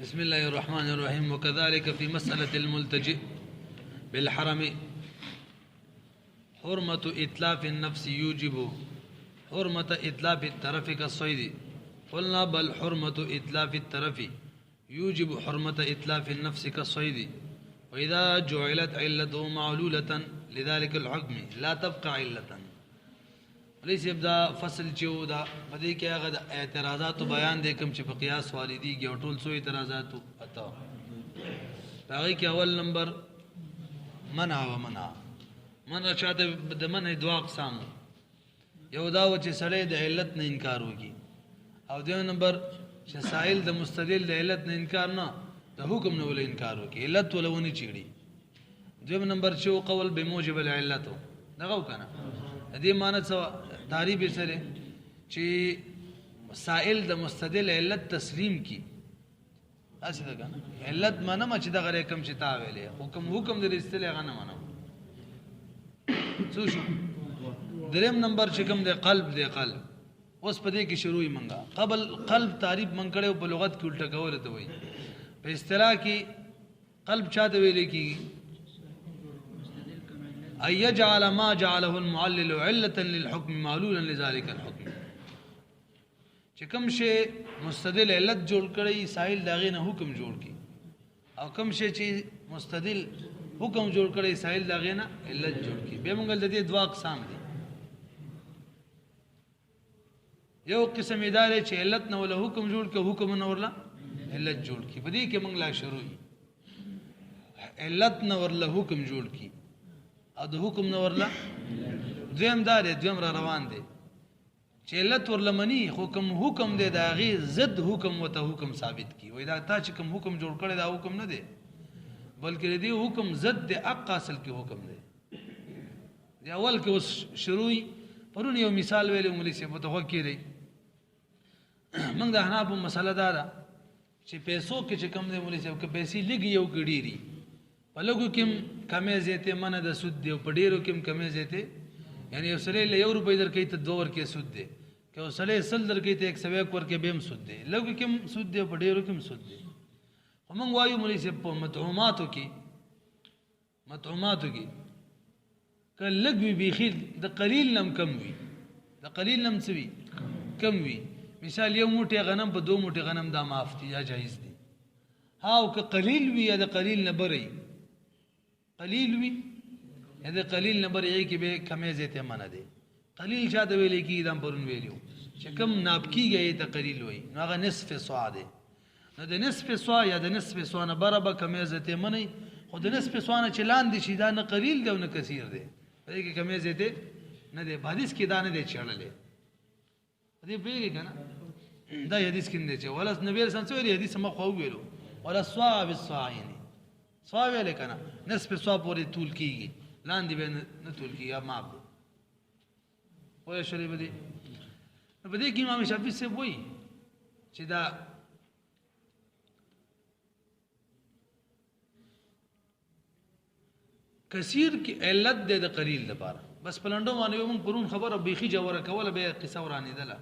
بسم الله الرحمن الرحيم. وكذلك في مسألة الملتجئ بالحرم حرمة إتلاف النفس يوجب حرمة إتلاف الطرف كالصيد. قلنا بل حرمة إتلاف الطرف يوجب حرمة إتلاف النفس كالصيد. وإذا جعلت علته معلولة لذلك الحكم لا تبقى علة. لیس ابدا فصل چو دا بدی کیا غد اعتراضات و بیان دے کم چ قیاس واردی گیا ټول سو اعتراضات اتا باقی کہ اول نمبر منع و منع چاہتے د منع دو اقسام یو دا و چې سړی د علت نه انکار وکي او دیو نمبر چې سائل د مستدل د علت نه انکار نه د حکم نه ول انکار وکي علت ولونی چیړي. دیو نمبر چې قول بموجب العلت دغه کنه دې معنی څه تعریف سره چې سائل د مستدل علت تسلیم کی اسی ده کنه علت معنی ما چې د غره کم چې تا ویلې حکم د استله غنه معنی څه شو. دریم نمبر چې کوم د قلب اوس په دې کې شروعي منګه قبل قلب تعریف من کړو په لغت کې الټا کول ته وایي په اصطلاح کې قلب چاته ویلې کی أن يجعل ما جعله المعلل علة للحكم معلولا لذلك الحكم. چې کوم شی مستدل علت جوړ کړي سائل داغه نه حکم جوړ کړي او کوم شی چې مستدل حکم جوړ کړي سائل داغه نه علت جوړ کړي. به موږ د دې دوا اقسام دي. یو قسم ادارې چې علت نه ولا حکم جوړ کړي حکم نه ورلا علت جوړ کړي په دې کې موږ لا شروعي علت نه ورلا حکم جوړ کړي او د حکم نه ورلا دویم دار دویم را روان دي چې علت ورلا منی حکم دی دا غي ضد حکم وته حکم ثابت کی وای دا تا چې کوم حکم جوړ کړی دا حکم نه دی بلکې دی حکم ضد د اقا اصل کې حکم دی. دی اول کې اوس شروعي پرون یو مثال ویلو مولوی سے متوقع دی موږ د حناف مسله دا چې پیسو کې چې کم دی مولوی سے کې پیسې لګي یو ګډيري په لګو کې کمې زیته منه د سود دی په ډیرو کې کمې زیته یعنی یو سړی له 1 روپۍ درکې ته 2 ورکې سود دی که یو سړی سل درکې ته 101 ورکې بهم سود دی لګو کې سود دی په ډیرو کې سود دی. موږ وایو مولوی سے په مطعوماتو کې که لګ وی بيخي د قلیل نم کم وي د قلیل نم سوي کم وي مثال یو موټي غنم په 2 موټي غنم دا معاف دي یا جایز دي. هاو که قلیل وي یا د قلیل نه بری قلیل وی دا قلیل نمبر ای کې به کمې زیته منه دي. قلیل شاده ویلې کې دم پرون ویلو چې کم ناب کیږي ته قلیل وای نو هغه نصف سوا ده نو د نصف سوا یا د نصف سوا نه برابر کمې زیته منه خو د نصف سوا نه چلان دي شي دا نه قلیل دی او نه کثیر دی دې کې کمې زیته نه دی. حدیث کې دا نه دی چړلې دې بیګی کنه دا حدیث کې نه دی ولا نبی رسول الله حدیث ما خو ویلو ولا صواب الصاعين صواب لیکنا نصف صواب پوری طول کیږي لاندې به نه طول کیږي ما وای شریف دي په دې کې امام شافعي سے وای چې دا کثیر کی علت د قلیل لپاره بس پلانډو باندې موږ پرون خبره بيخي جوړه کوله به قصه ورانی دله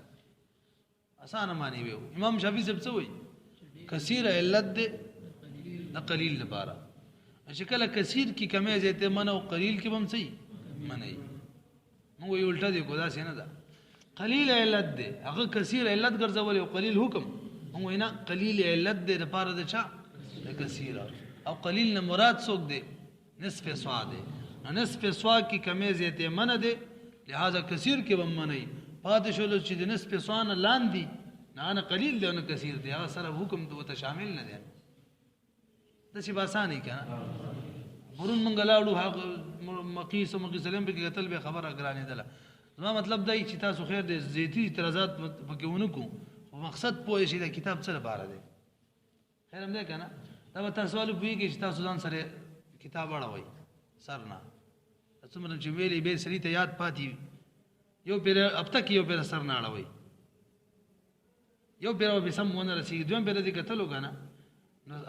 اسانه معنی وي. امام شافعي سے وای کثیر علت د قلیل لپاره شکل کثیر کی کمی زیته منه او قلیل کی بم صحیح منه مو وی الټا دی کو دا سینه دا قلیل علت دی هغه کثیر علت ګرځول او قلیل حکم مو وینا قلیل علت دی لپاره د چا د کثیر او قلیل نه مراد څوک دی نصف سوا دی نصف سوا کی کمی زیته منه دی لہذا کثیر کی بم منه پاتې شول چې د نصف سوا نه لاندې نه قلیل دی نه کثیر دی هغه سره حکم ته شامل نه دی. د سی باسانی کنه برون منګلاړو هغه مقیس سلام به قتل به خبره غرانې دله زما مطلب دی چې تاسو خیر د زیتی اعتراضات پکې ونکو مقصد پوه شي د کتاب سره بار دی خیر هم ده کنه دا تاسو سوال پوهیږي چې تاسو ځان سره کتاب اړوي سرنا څومره چې ویلې به سړي ته یاد پاتې یو پیر اب تک یو پیر سرنا اړوي یو پیر به سم ونه رسیږي دویم پیر دې کتلو کنه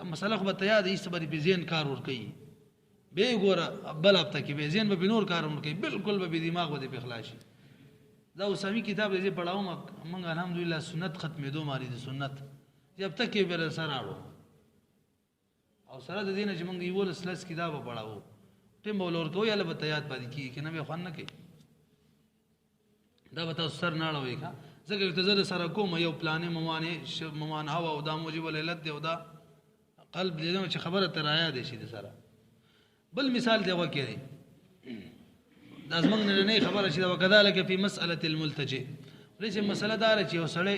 مسله خو ته یاد ایست بری په ذهن کار ور کوي به ګوره بل هفته کې به ذهن به نور کار ور کوي بالکل به دماغ و دې په خلاصي دا اوسامي کتاب دې پڑھاو موږ الحمدلله سنت ختمې دوه ماری دي سنت جب تک به سره اړو او سره د دینه چې موږ یو لسلس کتاب پڑھاو ټیم بولور کوی اله به یاد پاتې کی کنه به خوان نه کی دا به تاسو سر نه اړوي کا ځکه ته زره سره کوم یو پلان ممان هوا او دا موجب لیلت دی او دا قلب دې چې خبره تر آیا دي شي د سره بل مثال دی وکړي دا زمنګ نه خبره شي دا وکذالک فی مسأله الملتجئ ليش مسأله دار چې وسړی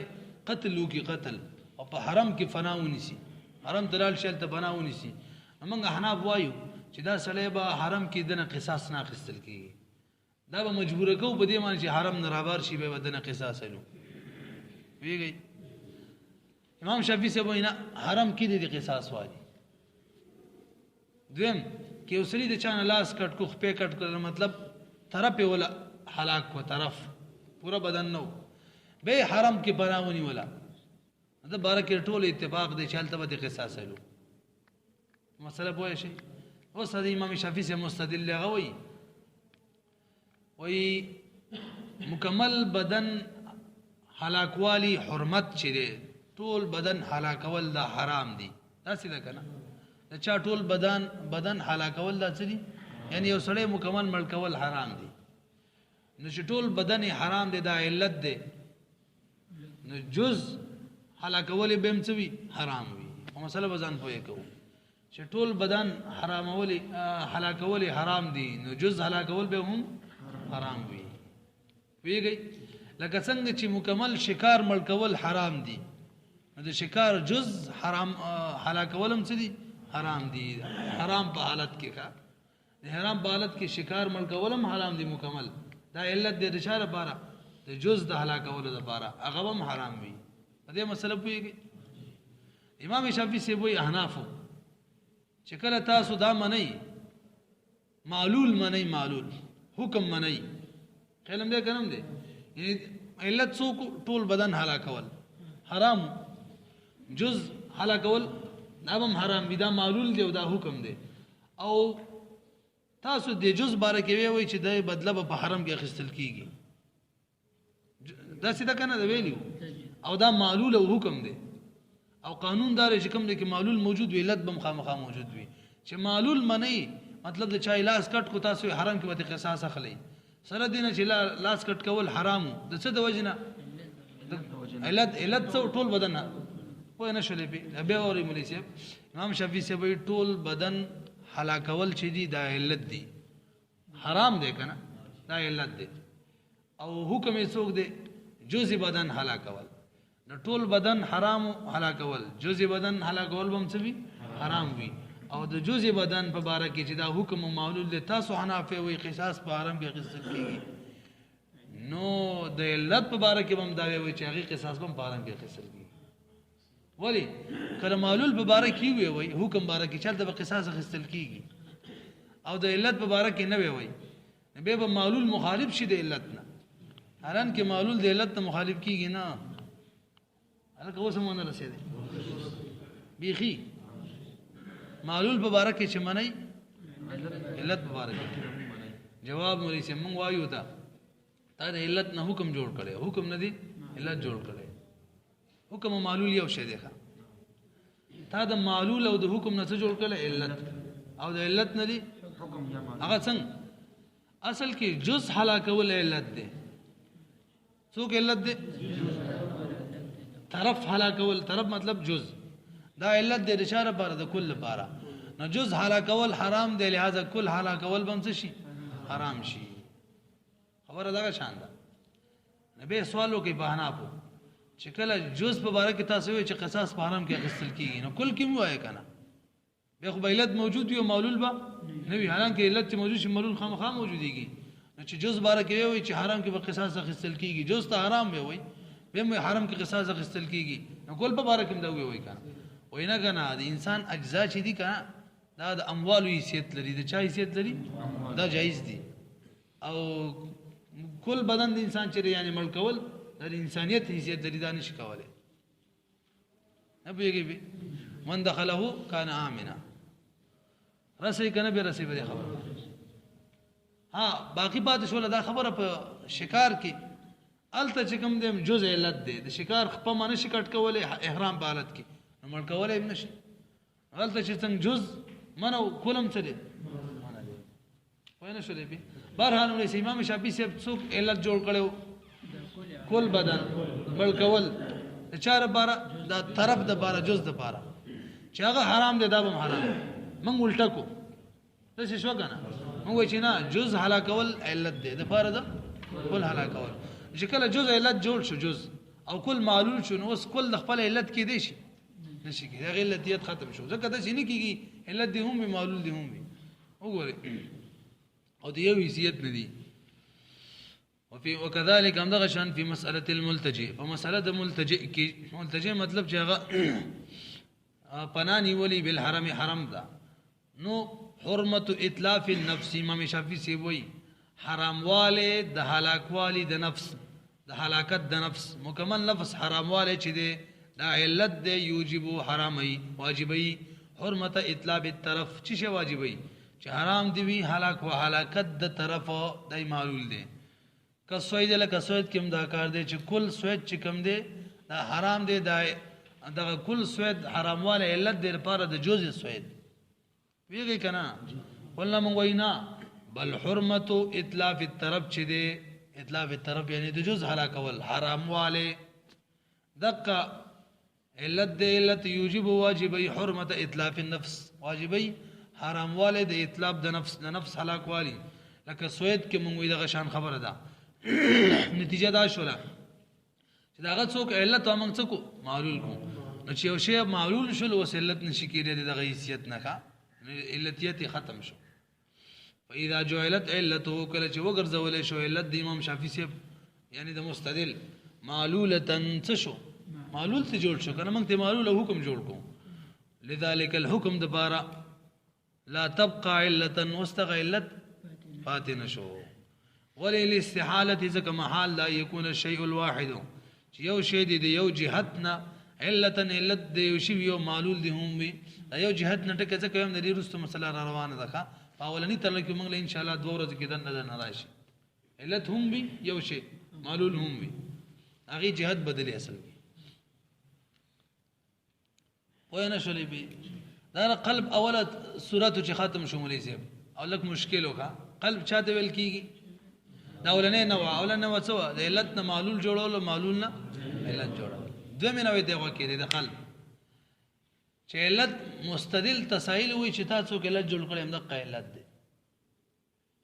قتل وکي قتل او په حرم کې فنا ونیسي حرم تلال شل ته فنا ونیسي موږ حناف وایو چې دا سړی به حرم کې دنه قصاص نه اخیستل کیږي دا به مجبور کو په دې معنی چې حرم نه رابار شي به دنه قصاص الو ویږي امام شافعی سے وینا حرم کې دې قصاص والی دویم کې وسلی د چانه لاس کټ کو خپې کټ کړل مطلب طرف ولا هلاک کو طرف پورا بدن نو به حرم کې بناونی ولا دا بار کې ټول اتفاق دی چلته به قصاص الو مسله پوه شي او صد امام شافعی سے مستدل غوي وی مکمل بدن هلاک والی حرمت چره ټول بدن هلاکول دا حرام دي دا څه ده کنه دا چا ټول بدن هلاکول دا څه دي یعنی یو سړی مکمل ملکول حرام دي نو چې ټول بدن حرام دي دا علت ده نو جز هلاکول بهم څه وي حرام وي او مسله بزن پوهه کو چې ټول بدن حرامول هلاکول حرام دي نو جز هلاکول به هم حرام وي ویږي لکه څنګه چې مکمل شکار ملکول حرام دي نو د شکار جز حرام هلاکولم څه دي حرام دي حرام په حالت کې کا د حرام په حالت کې شکار ملکولم حرام دي مکمل دا علت د اشاره لپاره د جز د هلاکولو لپاره هغه هم حرام وي دې مسله پوهیږي امام شافعی سے وایي احناف چې کله تاسو دا منئ معلول منئ معلول حکم منئ علم دې کنم دې یعنی علت څوک ټول بدن هلاکول حرام جز هلاکول دا هم حرام دي دا معلول دی او دا حکم دی او تاسو د جز باره کې وایي چې د بدله په حرم کې اخیستل کیږي دا څه ده کنه دا ویلیو او دا معلول او حکم دی او قانون دار چې کوم دی کې معلول موجود وي علت بم خامخا موجود وي چې معلول منئ مطلب د چا لاس کټ کو تاسو حرام کې وته قصاص اخلي سره دینه چې لاس کټ کول حرام د څه د وجنه علت څو ټول بدن په نه شلې به به اوري مولوی صاحب امام شافعی سے وی ټول بدن هلاکول چې دی دا علت دی حرام دی کنه دا علت دی او حکم یې څوک دی جزء بدن هلاکول نو ټول بدن حرام هلاکول جزء بدن هلاکول هم څه وی حرام وی او د جزء بدن په باره کې چې دا حکم معلول دی تاسو حنافی وی قصاص په حرم کې قصاص کیږي نو د علت په باره کې هم دا وی چې هغه قصاص په حرم کې قصاص کیږي ولی کله معلول په باره کې وی حکم باره کې چلته په قصاص خستل کیږي او د علت په باره کې نه وی به به معلول مخالف شي د علت نه حالان کې معلول د علت نه مخالف کیږي نه هغه اوس مونږ نه رسیدي بیخي معلول په باره کې چې منئ علت په باره کې جواب مولوی سے مونږ وایو تا د علت نه حکم جوړ کړي حکم نه دی علت جوړ کړي حکم او معلول یو شی دی تا د معلول او د حکم نه څه جوړ کړي علت او د علت نه دی حکم یا معلول هغه څنګه اصل کې جز هلاکول علت دی څوک علت دی طرف هلاکول طرف مطلب جز دا علت د اشاره پر د کل لپاره نو جز هلاکول حرام دی لہذا کل هلاکول بم څه شي حرام شي خبره دا شان ده نبی سوالو کې بهانه پو چې کله جز په باره کې تاسو وی چې قصاص په حرم کې اخیستل کیږي نو کل کې مو وای کنه به خو علت موجود وي او معلول با نه وي حالانکه علت چې موجود شي معلول خامخا موجوديږي نو چې جز باره کې وی چې حرم کې په قصاص اخیستل کیږي جز ته حرام وي به حرم کې قصاص اخیستل کیږي نو کل په باره کې دا وی کنه وینا کنه د انسان اجزا چې دي کنه دا د اموال حیثیت لري د چا حیثیت لري دا جایز دي او کل بدن د انسان چې یعنی ملکول د انسانیت حیثیت لري دا نشي کولای نه پیږي من دخله کان امنا رسې کنه به رسې به خبر ها باقی بات شو دا خبره په شکار کې الته چې کوم د جزء علت دی د شکار خپل معنی شکټ کولای احرام په حالت کې مړ کولای نشي غلطه چې څنګه جز منو کولم څه دی وینه شولې به بهرحال نو امام شافعي صاحب څوک علت جوړ کړو کل بدن بل کول چار بارا دا طرف د بارا جز د بارا چې هغه حرام دی دا به حرام من الټا کو څه شو کنه موږ چې نه جز هلاکول علت دی د بارا د کل هلاکول چې کله جز علت جوړ شو جز او کل معلول شو نو اوس کل د خپل علت کې دی شي نشي کې هغه علتیت ختم شو ځکه دا شي نه کیږي علت دی هم معلول دی هم وګورئ او دی یو حیثیت نه دی وكذلك هم دغه شان په مسأله الملتجئ په مسأله د ملتجئ کې ملتجئ مطلب چې هغه پنانی ولی بالحرم حرم دا نو حرمت اتلاف النفس امام شافعي سی وی حرام والے د هلاک والی د نفس د هلاکت د نفس مکمل نفس حرام والے چې دی دا علت دی یوجب حرامي واجبي حرمت اتلاف الطرف چې شی واجبي چې حرام دی وی هلاک و هلاکت د طرف دای معلول دی که سوید لکه سوید کم دا کار دی چې کل سوید چې کم دی دا حرام دی دا دغه کل سوید حرام والا علت دی لپاره د جوز سوید ویږي کنه ولنا مونږ وینا بل حرمت اتلاف الطرف چې دی اتلاف الطرف یعنی د جوز هلاکول حرام والے دقه علت دی علت یوجب واجبی حرمت اتلاف النفس واجبی حرام والے د اتلاف د نفس هلاک والی لکه سوید کې مونږ وی دغه شان خبره ده نتیجه دا شولا چې دا غت څوک علت او موږ څوک معلول کو نو چې یو شی معلول شول او علت نشي کېږي د حیثیت نه ښه علتیت ختم شو فاذا جعلت علته کله چې وګرځول شو علت د امام شافعي صاحب یعنی د مستدل معلولتن څه شو معلول ته جوړ شو کنه موږ ته معلول حکم جوړ کو لذلك الحكم دبارا لا تبقى علة واستغ علت فاتن شو وللاستحالة ذك محال لا يكون الشيء الواحد يو شيء دي يو جهتنا علة علت دي يو شي يو معلول دي هم بي يو جهتنا ټکه ځکه هم د دې رستو مسله را روانه ده اولنی تر کې موږ ان شاء الله 2 ورځې کې دنه نه راشي علت هم بي یو شي معلول هم بي هغه جهت بدلی اصل بي وینه شولې بي دا قلب اوله سورته چې ختم شمولې سي او لک مشکل وکا قلب چاته ویل کیږي دا اولنې نو اولنې وڅو د علت نه معلول جوړول معلول نه علت جوړول دوه مینه وي دغه کې د قلب چې علت مستدل تسایل وي چې تاسو کې علت جوړ کړی هم د علت دی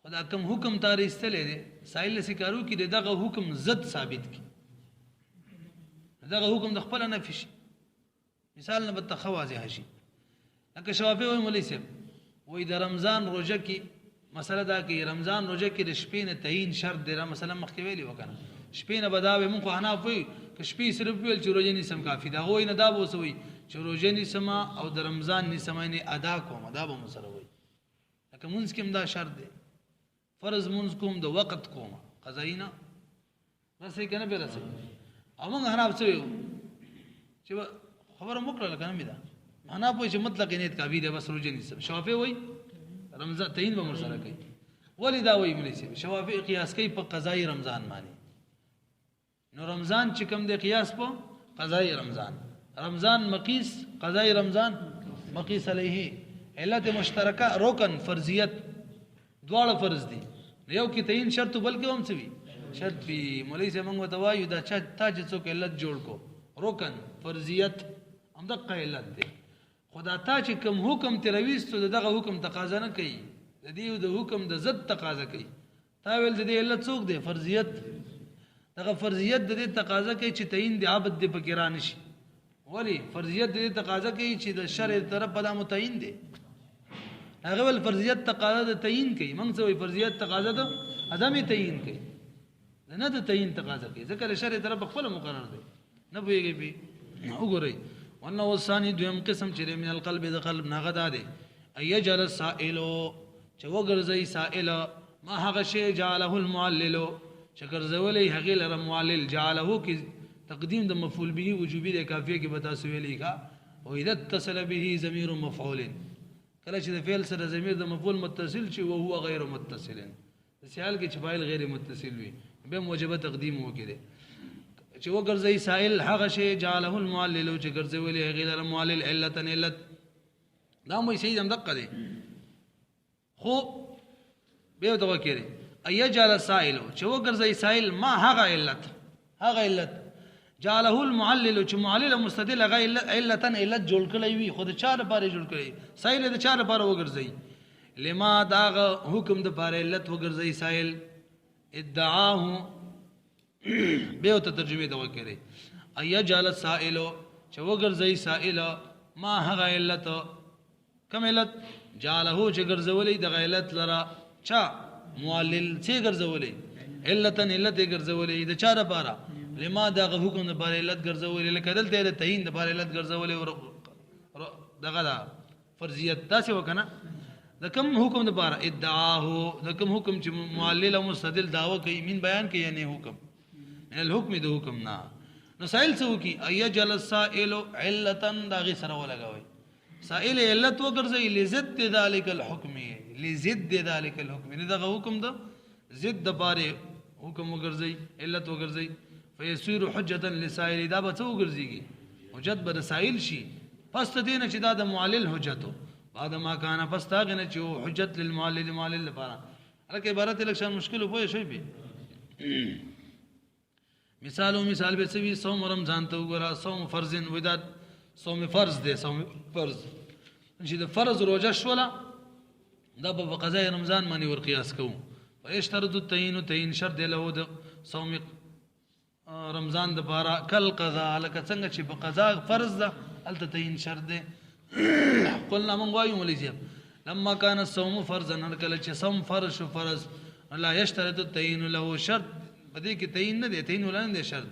خدا کوم حکم تاریستلې دی سایل سکارو کې دغه حکم ضد ثابت کی دغه حکم د خپل نه فشي مثال نه بت خوازه شي لکه شوافی وي مولوی صاحب وې د رمضان روزه کې مسله دا کې رمضان روزه کې د شپې نه تعین شرط دی مثلا مخکې ویلی وکنه شپې نه بداوي مونږ حناف وي که شپې صرف ویل چې روزه نه سم کافی دا وای نه دا وسوي چې روزه نه سم او د رمضان نه سم نه ادا کوم دا به مسله وي لکه مونږ کې دا شرط دی فرض مونږ کوم د وخت کوم قضاینا رسې کنه به رسې او مونږ حناف څه وي چې خبره مکړه کنه می دا حناف وي چې مطلق نیت کافی دی بس روزه نه سم شافعي وي رمضان تعین به مرسله کوي ولی دا وایي ملي سي شوافی قیاس کوي په قضای رمضان باندې نو رمضان چې کوم دی قیاس په قضای رمضان رمضان مقیس قضای رمضان مقیس علیه علت مشترکه رکن فرضیت دواړه فرض دي یو کې تعین شرط بلکې هم څه وي شرط وي مولوی سي موږ ته وایو دا چې تا چې څوک علت جوړ کو رکن فرضیت هم دغه علت دی خدا تا چې کوم حکم ترويستو دغه حکم تقاضا نه کوي د دې د حکم د ضد تقاضا کوي تا ویل د دې علت څوک دی فرضیت دغه فرضیت د دې تقاضا کوي چې تعین دی عبد دی پکې را نشي ولی فرضیت د دې تقاضا کوي چې د شرع طرف په متعین دی هغه ول فرضیت تقاضا د تعین کوي موږ څه وي فرضیت تقاضا د عدم تعین کوي نه د تعین تقاضا کوي ځکه شرع طرف خپل مقرر دی نه ویږي به وګورئ وانه وسانی دویم قسم چې من القلب د قلب نه غدا دی ايجل السائل چې وګرځي سائل ما هغه شی جعله المعلل چې ګرځولې هغه لره معلل جعله کی تقدیم د مفعول به وجوبی د کافیه کې بتا سوې لیکا او اذا اتصل به ضمیر مفعول کله چې د فعل سره ضمیر د مفعول متصل شي او هو غیر متصل سیال کې چې فاعل غیر متصل وي به موجبه تقدیم وکړي چې وګرځي سائل هغه شی جعله المعلل چې ګرځولې هغه لره معلل علت دا مو صحیح دم دقه دی خو به دغه کړي ايجعل السائل چې وګرځي سائل ما هغه علت جعله المعلل چې معلل مستدل غیر علتن علت جوړ کړی وي خود چا لپاره جوړ کړی سائل د چا لپاره وګرځي لما داغ حکم د لپاره علت وګرځي سائل ادعاه به ته ترجمه دا وکړي ايجعل السائل چې وګرځي سائل ما هغه علت کوم علت جعله چې ګرځولې د علت لرا چا معلل چې ګرځولې علتن علت ګرځولې د چا لپاره لما دغه حکم د بار علت ګرځولې لکه دلته د تعین د بار علت ګرځولې دغه دا فرضیت تاسو وکنه د کوم حکم د بار ادعاه د کوم حکم چې معلل او مستدل داوا کوي من بیان کوي یعنی حکم من الحكم د حکم نه نو سائل څه وکي ايجل السائل علتا دغه سره ولګوي سائل علت وګرځي لزد ذلك الحكم لزد ذلك الحكم دغه حکم د ضد د بار حکم وګرځي علت وګرځي فيصير حجة لسائل دا به څه وګرځيږي حجت به سائل شي پس دینه چې دا د معلل حجتو بعد ما کان پس تاغنه چې حجت للمعلل معلل لپاره الکه عبارت لکشان مشکل وای شي به مثال به سوي صوم رمضان ته وګرا صوم فرض وداد صوم فرض دی صوم فرض چې د فرض روزه شولا دا په قضاء رمضان باندې ور قياس کوو ويشترط التعيين شرط له د صوم رمضان د پاره کل قضاء لکه څنګه چې په قضاء فرض ده الته تعین شرط ده قلنا من وایو مليزه لما كان الصوم فرضا کله چې صوم فرض شو فرض لا يشترط التعيين له شرط بدې کې تعین نه دی تعین ولا نه دی شرط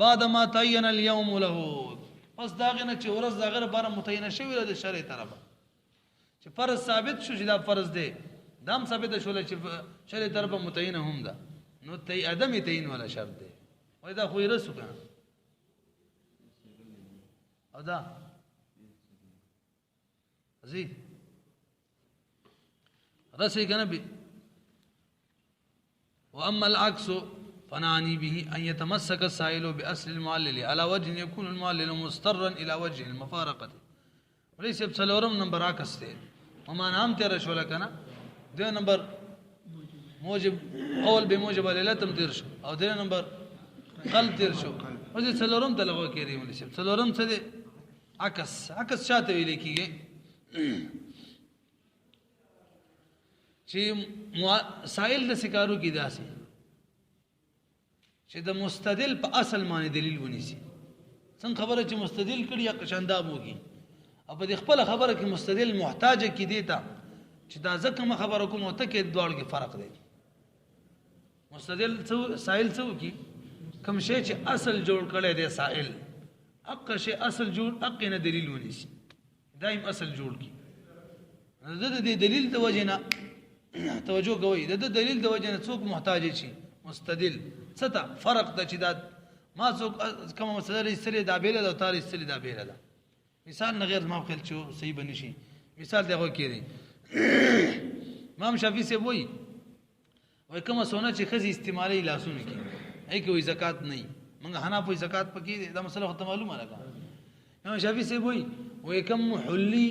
بعد ما تعين اليوم له پس داغه چې ورځ دغه لپاره متعین شوی د شرع طرفه چې فرض ثابت شو چې دا فرض دی دام ثابت شول چې شرع طرفه متعین هم ده نو عدم تعین ولا شرط دی وای دا خو یې رسو کنه او دا زی رسي کنه به واما العكس فنعني به ان يتمسك السائل باصل المعلل على وجه يكون المعلل مضطرا الى وجه المفارقه وليس بسلورم نمبر عكس ته وما نام تیرا شو کنه دو نمبر موجب اول بموجب علتم تیر شو او دو نمبر قلب تیر شو او دې څلورم ته لغوه کېږي ولې شي څلورم څه دی عکس شاته ویل کېږي چې سائل د سکارو کې داسي چې د مستدل په اصل باندې دلیل ونیسي څنګه خبره چې مستدل کړي یا قشانداب وږي او په خپل خبره کې مستدل محتاج کې دیتا چې دا ځکه ما خبره کوم ته کې دوړ کې فرق دی مستدل سائل څه وکي کم شی چې اصل جوړ کړي دی سائل حق شی اصل جوړ حق نه دلیل ونیسي دایم اصل جوړ کی د دلیل د وجنه توجه کوي د دلیل د وجنه څوک محتاج شي مستدل څه فرق د چې دا ما څوک کوم مسله لري دا بیل دا تاریخ سره دا بیل دا مثال نه غیر ما خپل چې صحیح بنشي مثال دغه کېږي امام شافعي سے وای کومه سونه چې خزي استعمالي لاسونه کی ای کوئی زکات نه منګه حنافي زکات پکې دا مسله ته معلومه راغله امام شافعي سے وای کوم حلی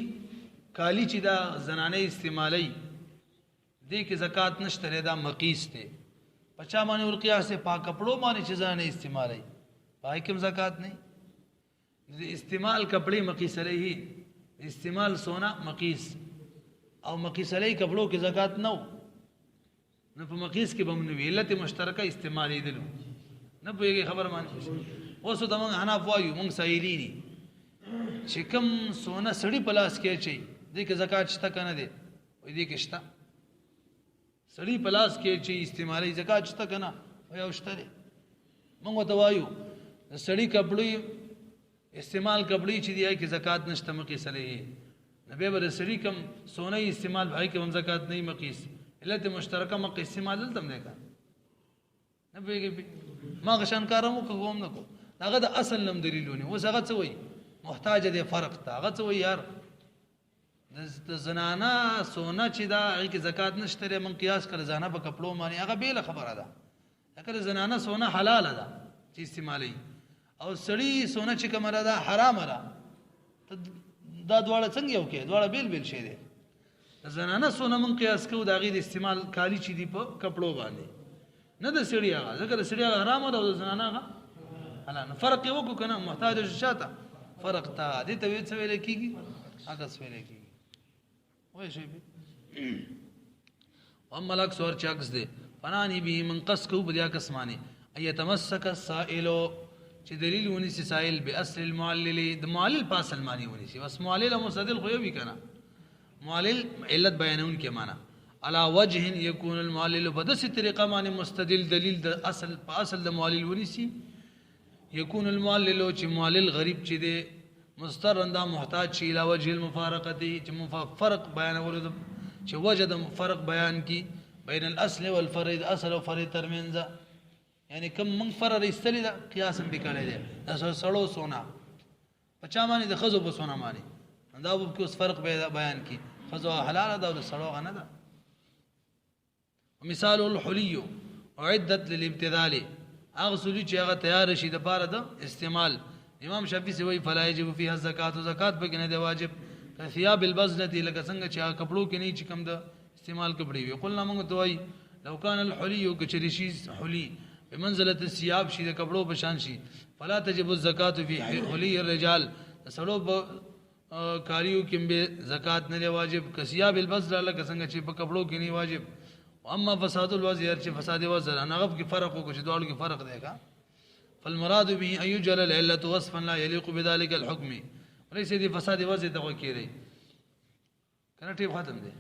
کالی چې دا زنانه استعمالي دې کې زکات نشته دا مقیس ته پچا باندې ور قیاس سے پاک کپڑوں باندې چې زنانه استعمالي پای کوم زکات نه استعمال کپڑے مقیس علیہ استعمال سونا مقیس او مقیس علیہ کپڑوں کی زکات نو نہ مقیس کی بمنوی علت مشترکہ استعمالی دلو نہ پوئے خبر مانی وہ سو دمنگ حناف وایو منگ سائلی نی چکم سونا سڑی پلاس کیا چاہیے دیکھ زکات شتا کنا دے وی دیکھ شتا سڑی پلاس کیا چاہیے استعمالی زکات شتا کنا وی اوشتا دے منگ و توایو سڑی کپڑی استعمال کپڑی چی دیا کہ زکات نشتا مقیس علیہ نبی بر سڑی کم سونے استعمال بھائی کہ من زکات نہیں مقیس علت مشترکہ مقیس استعمال دلتم دیکھا نبی کہ ما غشان کارمو کہ قوم نکو اگر دا اصل نم دلیلونی وہ سغت سوئی محتاج دے فرق تا اگر سوئی یار زنانا سونا چی دا اگر زکات نشتا رے من قیاس کر زانا با کپڑوں مانی اگر بیل خبر دا اگر زنانا سونا حلال دا چی استعمالی او سړی سونه چې کومه ده حرام را دا دواړه څنګه یو کې دواړه بیل بیل شی دي زنانه سونه من قیاس کو دا غي د استعمال کالی چي دي په کپړو باندې نه د سړی هغه ځکه د سړی هغه حرام ده او د زنانه هغه حلال فرق یو کو کنه محتاج شاته فرق تا دې ته څه ویل کیږي هغه څه ویل کیږي وای شي اما الاکثر چاکس دے فنانی بھی من قص کو بدیا قسمانی ای تمسک السائل چې دلیل ونی سی سائل باصل المعلل د معلل پاسل معنی ونی سی بس معلل مستدل خو بھی کنا معلل علت بیانون کے معنی علا وجه یکون المعلل بدس طریقہ معنی مستدل دلیل د اصل اصل د معلل ونی سی یکون المعلل چې معلل غریب چې دے مسترندا محتاج شی الى وجه المفارقه چې فرق بیان ورته چې وجه د فرق بیان کی بین الاصل والفرع اصل او فرع ترمنځ یعنی کم من فرع استلی دا قیاس به کړی دی دا سړو سونا پچا باندې د خزو په سونا باندې دا به اوس فرق بیان کی خزو حلال ده او سړو غنه ده مثال الحلی اعدت للابتذال اغسل چې هغه تیار شي د پاره د استعمال امام شافعی سی وی فلا یجب فیها الزکات زکات به نه دی واجب ثياب البزنه لك څنګه چې کپړو کې نه چې کم د استعمال کپړې وي قلنا موږ ته وای لو كان الحلي کچری شي حلي بمنزله الثياب شي د کپړو په شان شي فلا تجب الزکات فی حلي الرجال سړو په کاریو کې به زکات نه واجب کثياب البزنه لك څنګه چې په کپړو کې نه واجب اما فساد الوزير چې فساد وزر نغب کې فرق او چې دوړو کې فرق دی کا فالمراد به ان يجعل العله وصفا لا يليق بذلك الحكم وليس دي فساد وزر ته کوي کنه ټیپ ختم دی